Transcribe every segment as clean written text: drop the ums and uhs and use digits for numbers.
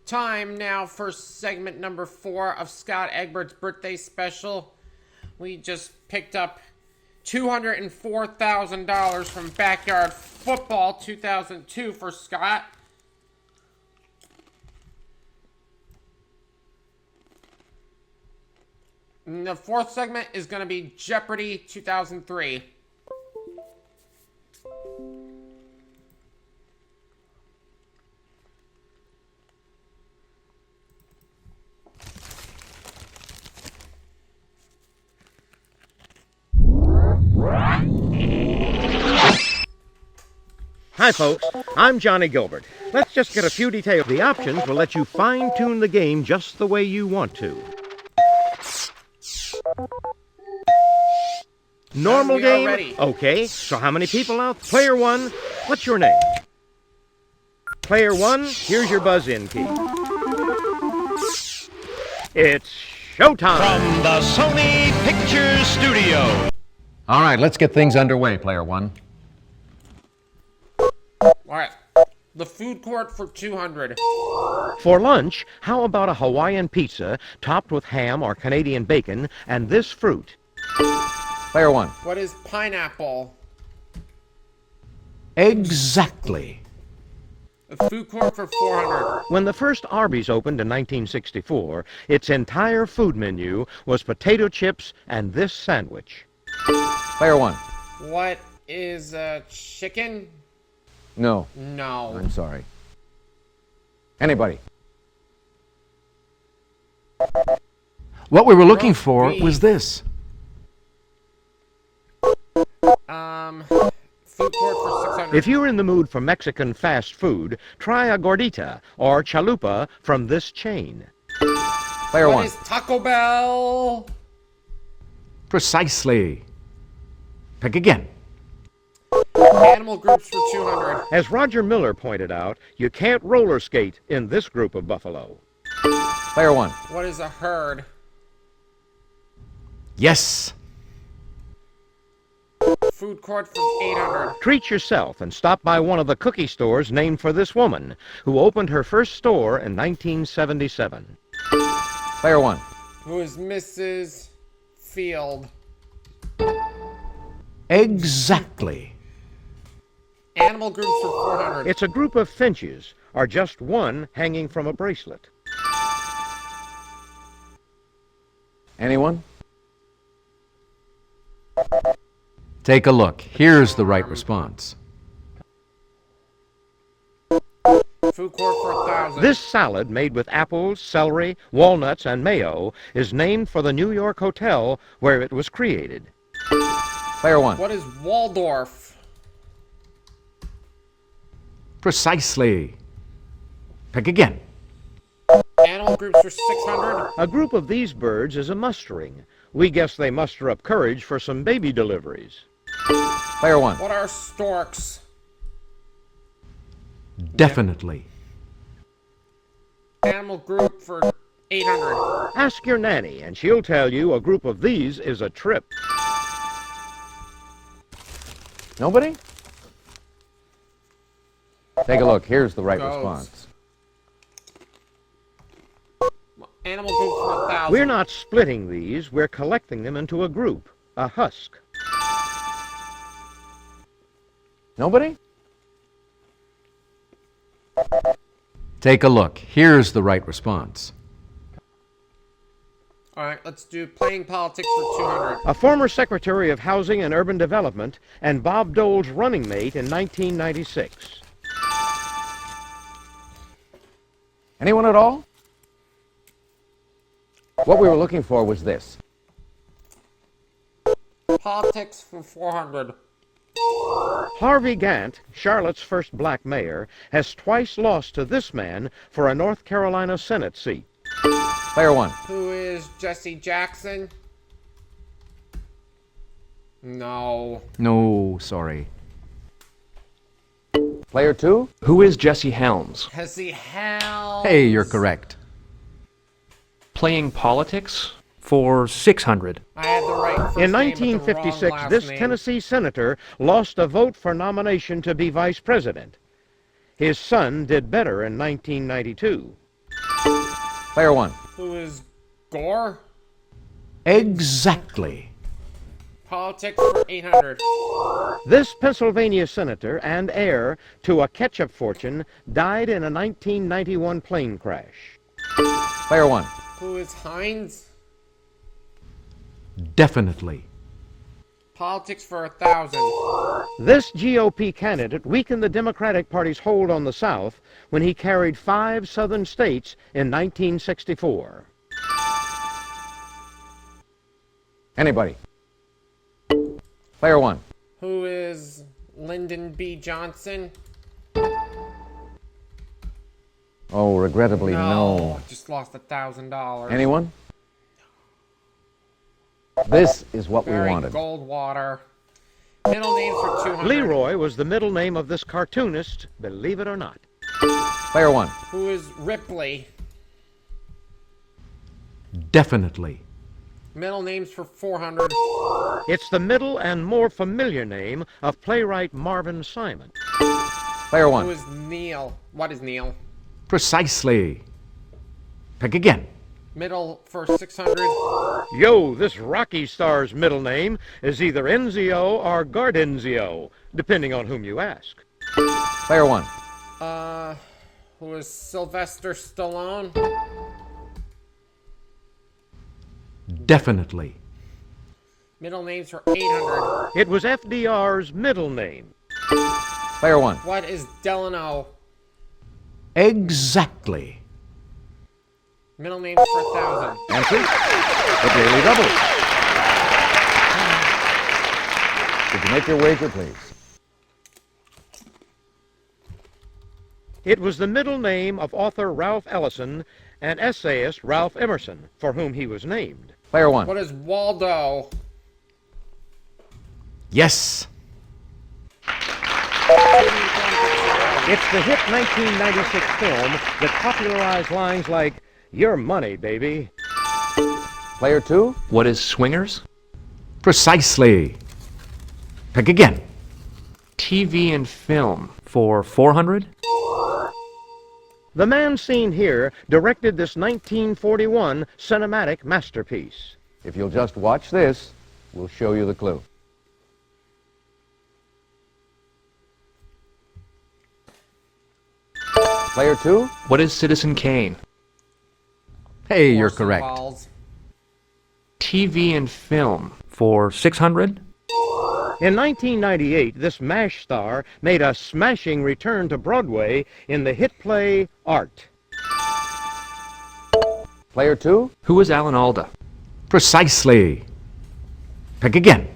Time now for segment number 4 of Scott Egbert's birthday special. We just picked up $204,000 from Backyard Football 2002 for Scott. And the fourth segment is going to be Jeopardy 2003. Hi folks, I'm Johnny Gilbert. Let's just get a few details. The options will let you fine-tune the game just the way you want to. Normal game? Ready. Okay, so how many people out? Player 1, what's your name? Player 1, here's your buzz-in key. It's showtime! From the Sony Pictures Studio. All right, let's get things underway, Player 1. Alright, the food court for 200. For lunch, how about a Hawaiian pizza topped with ham or Canadian bacon and this fruit? Player 1. What is pineapple? Exactly. The food court for 400. When the first Arby's opened in 1964, its entire food menu was potato chips and this sandwich. Player 1. What is chicken? No. No. I'm sorry. Anybody? What we were looking for was this. Food court for 600. If you're in the mood for Mexican fast food, try a gordita or chalupa from this chain. Player 1. What is Taco Bell? Precisely. Pick again. Animal groups for 200. As Roger Miller pointed out, you can't roller skate in this group of buffalo. Player 1. What is a herd? Yes. Food court for 800. Treat yourself and stop by one of the cookie stores named for this woman, who opened her first store in 1977. Player 1. Who is Mrs. Field? Exactly. Animal groups for 400. It's a group of finches, or just one hanging from a bracelet. Anyone? Take a look. Here's the right response. Food court for 1,000. This salad, made with apples, celery, walnuts, and mayo, is named for the New York hotel where it was created. Player 1. What is Waldorf? Precisely. Pick again. Animal groups for 600. A group of these birds is a mustering. We guess they muster up courage for some baby deliveries. Player 1. What are storks? Definitely. Animal group for 800. Ask your nanny, and she'll tell you a group of these is a trip. Nobody? Take a look. Here's the right Ghosts. response. Animal group for 1,000. We're not splitting these, we're collecting them into a group, a husk. Nobody? Take a look. Here's the right response. Alright, let's do playing politics for 200. A former Secretary of Housing and Urban Development and Bob Dole's running mate in 1996. Anyone at all? What we were looking for was this. Politics for 400. Harvey Gantt, Charlotte's first black mayor, has twice lost to this man for a North Carolina Senate seat. Player 1. Who is Jesse Jackson? No. No, sorry. Player 2? Who is Jesse Helms? Jesse Helms. Hey, you're correct. Playing politics for 600. I had the right first In name, but the wrong 1956, last this name. Tennessee senator lost a vote for nomination to be vice president. His son did better in 1992. Player one. Who is Gore? Exactly. Politics for 800. This Pennsylvania senator and heir to a ketchup fortune died in a 1991 plane crash. Player one. Who is Hines? Definitely. Politics for 1,000. This GOP candidate weakened the Democratic Party's hold on the South when he carried 5 southern states in 1964. Anybody. Player one. Who is Lyndon B. Johnson? Oh, regrettably, no. Just lost $1,000. Anyone? This is what we Barry wanted. Goldwater. Middle names for 200. Leroy was the middle name of this cartoonist, believe it or not. Player one. Who is Ripley? Definitely. Middle names for 400. It's the middle and more familiar name of playwright Marvin Simon. Player Who one. is Neil? What is Neil? Precisely. Pick again. Middle for 600. Yo, this Rocky star's middle name is either Enzio or Gardenzio, depending on whom you ask. Player one. Who is Sylvester Stallone? Definitely. Middle names for 800. It was FDR's middle name. Player one. What is Delano? Exactly. Middle names for 1,000. Answer? The Daily Double. Could you make your wager, please? It was the middle name of author Ralph Ellison and essayist Ralph Emerson, for whom he was named. Player one. What is Waldo? Yes. It's the hit 1996 film that popularized lines like, "Your money, baby." Player two. What is Swingers? Precisely. Pick again. TV and film for 400. The man seen here directed this 1941 cinematic masterpiece. If you'll just watch this, we'll show you the clue. Player two. What is Citizen Kane? Hey, you're Orson correct. Welles. TV and film for 600. In 1998, this MASH star made a smashing return to Broadway in the hit play Art. Player two. Who is Alan Alda? Precisely. Pick again.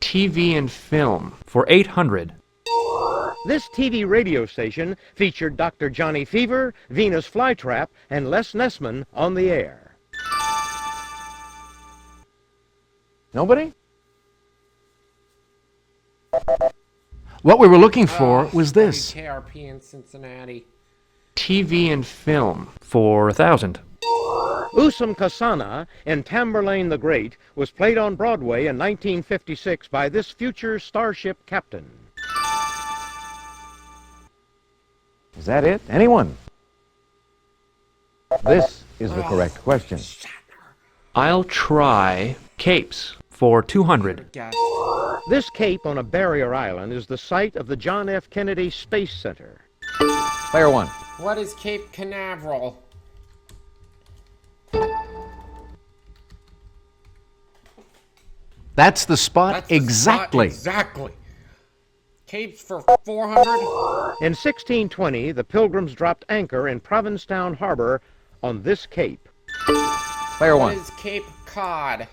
TV and film for 800. This TV radio station featured Dr. Johnny Fever, Venus Flytrap, and Les Nessman on the air. Nobody? What we were looking for was this. KRP in Cincinnati. TV and film for 1,000. Usam Kasana in Tamburlaine the Great was played on Broadway in 1956 by this future starship captain. Is that it? Anyone? This is the correct question. I'll try Capes for 200. Guess. This cape on a barrier island is the site of the John F. Kennedy Space Center. Player one. What is Cape Canaveral? That's the spot That's the exactly. spot exactly. Capes for 400. In 1620, the Pilgrims dropped anchor in Provincetown Harbor on this cape. Player What one. is Cape Cod?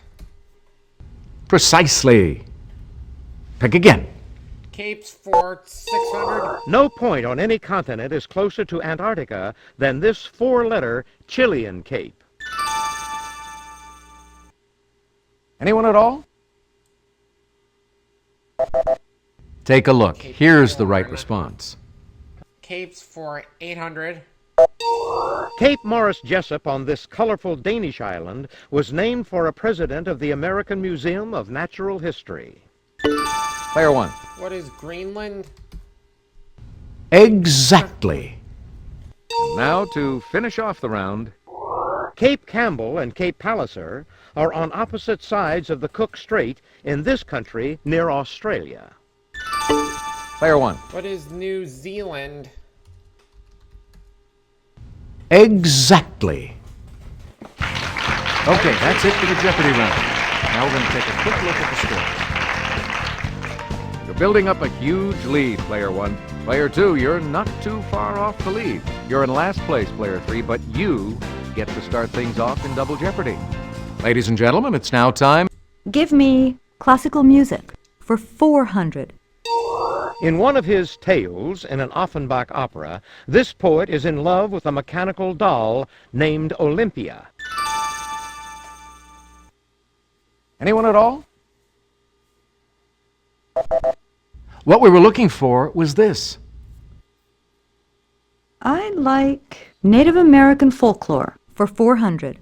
Precisely. Pick again. Capes for 600. No point on any continent is closer to Antarctica than this 4-letter Chilean cape. Anyone at all? Take a look. Here's the right response. Capes for 800. Cape Morris Jessup on this colorful Danish island was named for a president of the American Museum of Natural History. Player one. What is Greenland? Exactly. Now, to finish off the round, Cape Campbell and Cape Palliser are on opposite sides of the Cook Strait in this country near Australia. Player one. What is New Zealand? Exactly. Okay, that's it for the Jeopardy round. Now we're going to take a quick look at the scores. You're building up a huge lead, player one. Player two, you're not too far off the lead. You're in last place, player three, but you get to start things off in Double Jeopardy. Ladies and gentlemen, it's now time. Give me classical music for 400. In one of his tales in an Offenbach opera, this poet is in love with a mechanical doll named Olympia. Anyone at all? What we were looking for was this. I like Native American folklore for 400.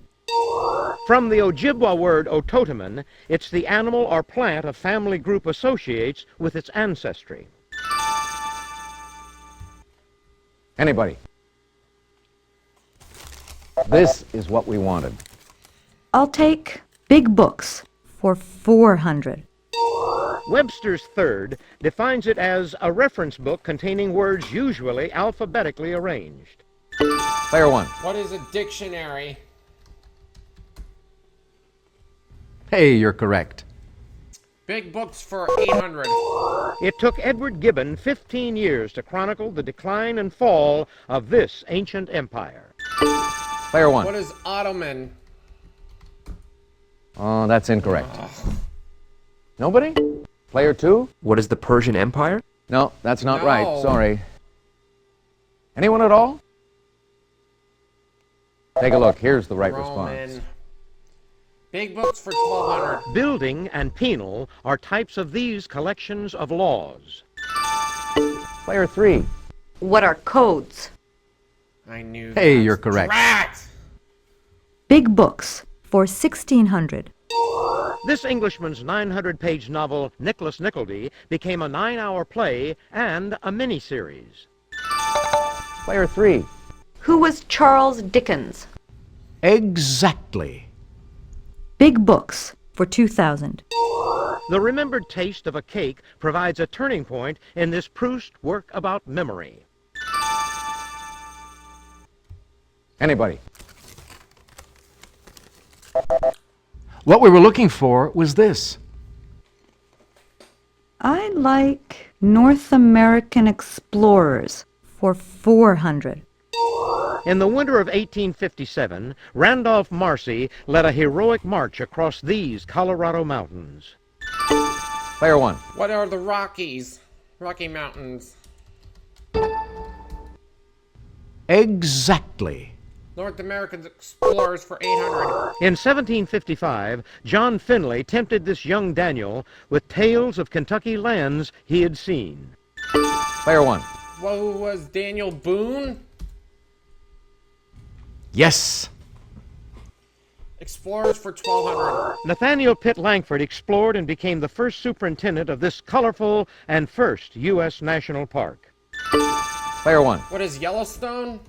From the Ojibwa word ototoman, it's the animal or plant a family group associates with its ancestry. Anybody? This is what we wanted. I'll take big books for 400. Webster's Third defines it as a reference book containing words usually alphabetically arranged. Player one. What is a dictionary? Hey, you're correct. Big books for 800. It took Edward Gibbon 15 years to chronicle the decline and fall of this ancient empire. Player one. What is Ottoman? Oh, that's incorrect. Nobody? Player two? What is the Persian Empire? No, that's not No. right. Sorry. Anyone at all? Take a look. Here's the right Roman. response. Big books for 1200. Building and penal are types of these collections of laws. Player three. What are codes? I knew Hey, that. you're correct. Drat! Big books for 1600. This Englishman's 900-page novel, Nicholas Nickleby, became a 9-hour play and a miniseries. Player three. Who was Charles Dickens? Exactly. Big books for 2000. The remembered taste of a cake provides a turning point in this Proust work about memory. Anybody? What we were looking for was this. I like North American explorers for 400. In the winter of 1857, Randolph Marcy led a heroic march across these Colorado mountains. Player one. What are the Rockies? Rocky Mountains. Exactly. North American explorers for 800. In 1755, John Finley tempted this young Daniel with tales of Kentucky lands he had seen. Player one. What was Daniel Boone? Yes. Explorers for 1200. Nathaniel Pitt Langford explored and became the first superintendent of this colorful and first U.S. national park. Player one. What is Yellowstone?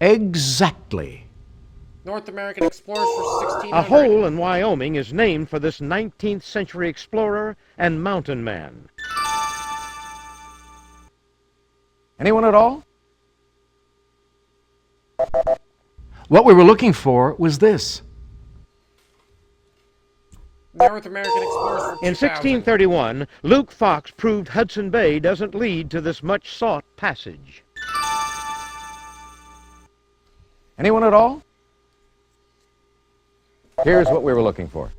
Exactly. North American explorers for 1600. A hole in Wyoming is named for this 19th century explorer and mountain man. Anyone at all? What we were looking for was this. North American explorers for 2000. In 1631, Luke Fox proved Hudson Bay doesn't lead to this much sought passage. Anyone at all? Here's what we were looking for.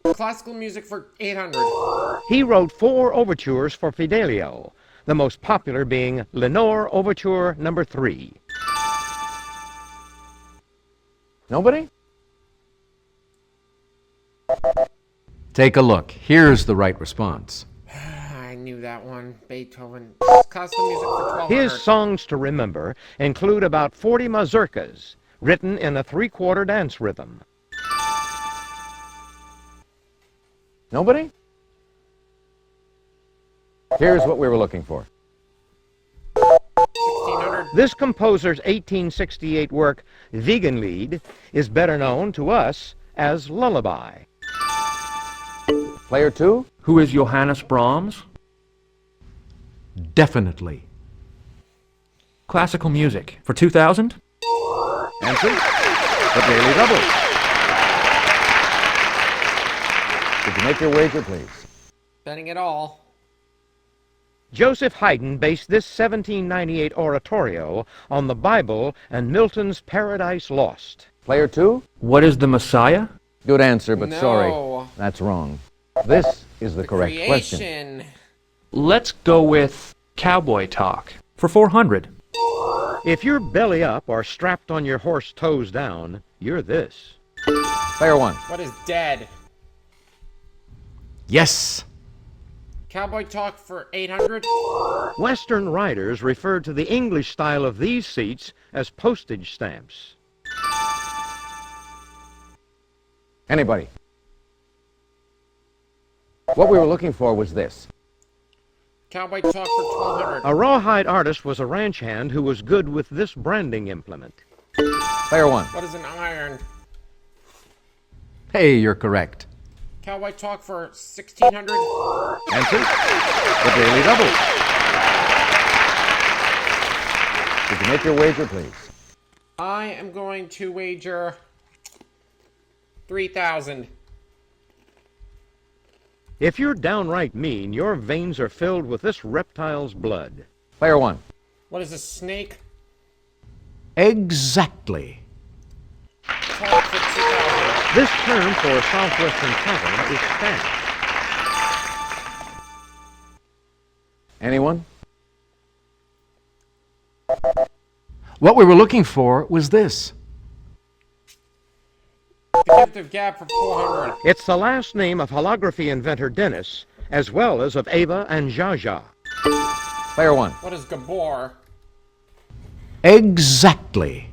Classical music for 800. He wrote 4 overtures for Fidelio, the most popular being Lenore Overture No. 3. Nobody? Take a look. Here's the right response. I knew that one. Beethoven. Classical music for 1200. His songs to remember include about 40 mazurkas, written in a 3/4 dance rhythm. Nobody? Here's what we were looking for. 1600. This composer's 1868 work, Wiegenlied, is better known to us as Lullaby. Player 2? Who is Johannes Brahms? Definitely. Classical music. For 2,000? Answer? The Daily Double. Did you make your wager, please? Betting it all. Joseph Haydn based this 1798 oratorio on the Bible and Milton's Paradise Lost. Player 2? What is the Messiah? Good answer, but No. sorry, that's wrong. This is the correct question. Creation. Let's go with Cowboy Talk. For 400. If you're belly up or strapped on your horse toes down, you're this. Player 1. What is dead? Yes. Cowboy Talk for 800. Western writers referred to the English style of these seats as postage stamps. Anybody? What we were looking for was this. Cowboy Talk for 1,200. A rawhide artist was a ranch hand who was good with this branding implement. Player 1. What is an iron? Hey, you're correct. Cowboy Talk for 1,600. Answer? The Daily Double. Did you make your wager, please? I am going to wager 3,000. If you're downright mean, your veins are filled with this reptile's blood. Player 1. What is a snake? Exactly. Talk for 2,000. This term for a southwestern cattle is stamp. Anyone? What we were looking for was this. The Gift of Gab for 400. It's the last name of holography inventor Dennis, as well as of Ava and Zsa Zsa. Player 1. What is Gabor? Exactly.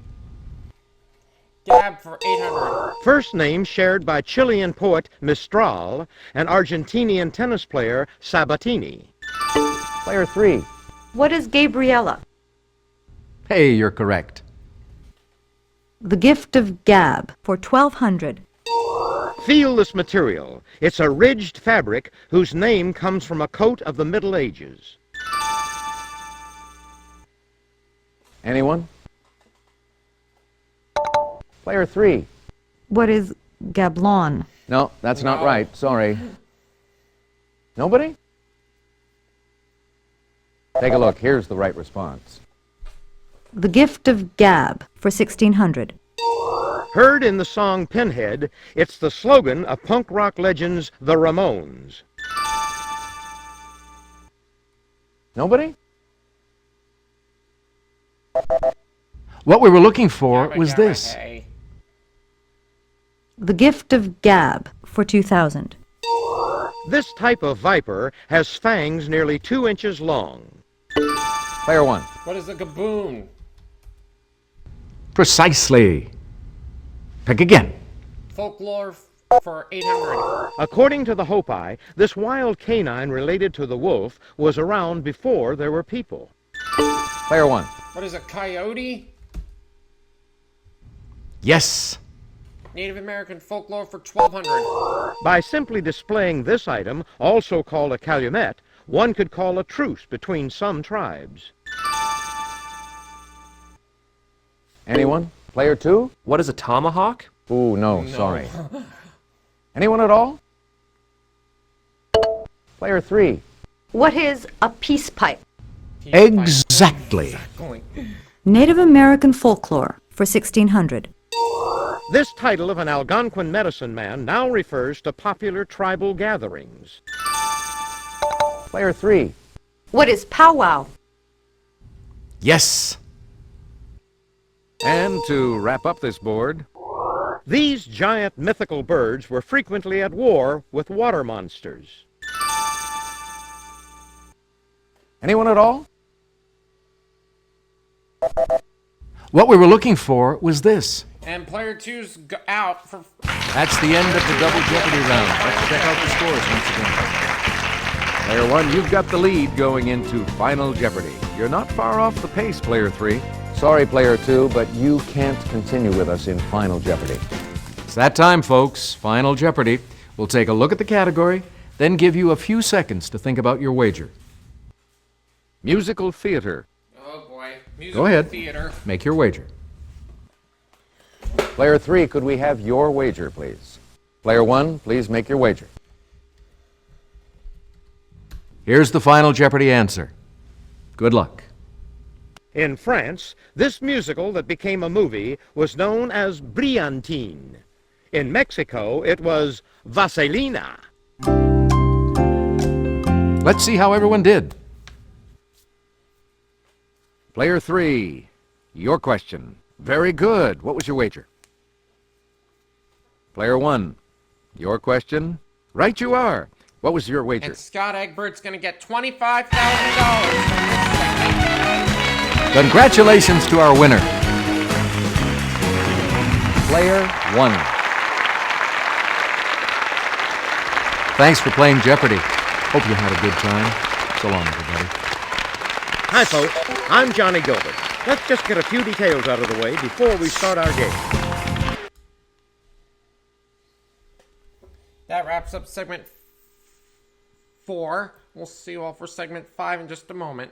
Gab for 800. First name shared by Chilean poet Mistral and Argentinian tennis player Sabatini. Player 3. What is Gabriella? Hey, you're correct. The Gift of Gab for 1,200. Feel this material. It's a ridged fabric whose name comes from a coat of the Middle Ages. Anyone? Player 3. What is Gablon? No, that's not No. right. Sorry. Nobody? Take a look. Here's the right response. The Gift of Gab for 1,600. Heard in the song Pinhead, it's the slogan of punk rock legends the Ramones. Nobody? What we were looking for Gabba, was gabba, this. hey. The Gift of Gab for 2,000. This type of viper has fangs nearly 2 inches long. Player 1. What is a gaboon? Precisely. Pick again. Folklore for 800. According to the Hopi, this wild canine related to the wolf was around before there were people. Player 1. What is a coyote? Yes. Native American folklore for 1,200. By simply displaying this item, also called a calumet, one could call a truce between some tribes. Anyone? Player 2? What is a tomahawk? Ooh, no, sorry. Anyone at all? Player 3. What is a peace pipe? Exactly. Native American folklore for 1,600. This title of an Algonquin medicine man now refers to popular tribal gatherings. Player 3. What is powwow? Yes. And to wrap up this board, These giant mythical birds were frequently at war with water monsters. anyone at all? What we were looking for was this. And player two's out for... That's the end of the Double Jeopardy round. Let's check out the scores once again. Player 1, you've got the lead going into Final Jeopardy. You're not far off the pace, Player 3. Sorry, Player 2, but you can't continue with us in Final Jeopardy. It's that time, folks. Final Jeopardy. We'll take a look at the category, then give you a few seconds to think about your wager. Musical theater. Oh boy. Musical Go ahead. theater. Make your wager. Player 3, could we have your wager, please? Player 1, please make your wager. Here's the Final Jeopardy answer. Good luck. In France, this musical that became a movie was known as Brillantine. In Mexico, it was Vaselina. Let's see how everyone did. Player 3, your question. Very good. What was your wager? Player 1, your question. Right you are. What was your wager? And Scott Egbert's going to get $25,000. Congratulations to our winner. Player 1. Thanks for playing Jeopardy. Hope you had a good time. So long, everybody. Hi, folks. I'm Johnny Gilbert. Let's just get a few details out of the way before we start our game. That wraps up segment 4. We'll see you all for segment 5 in just a moment.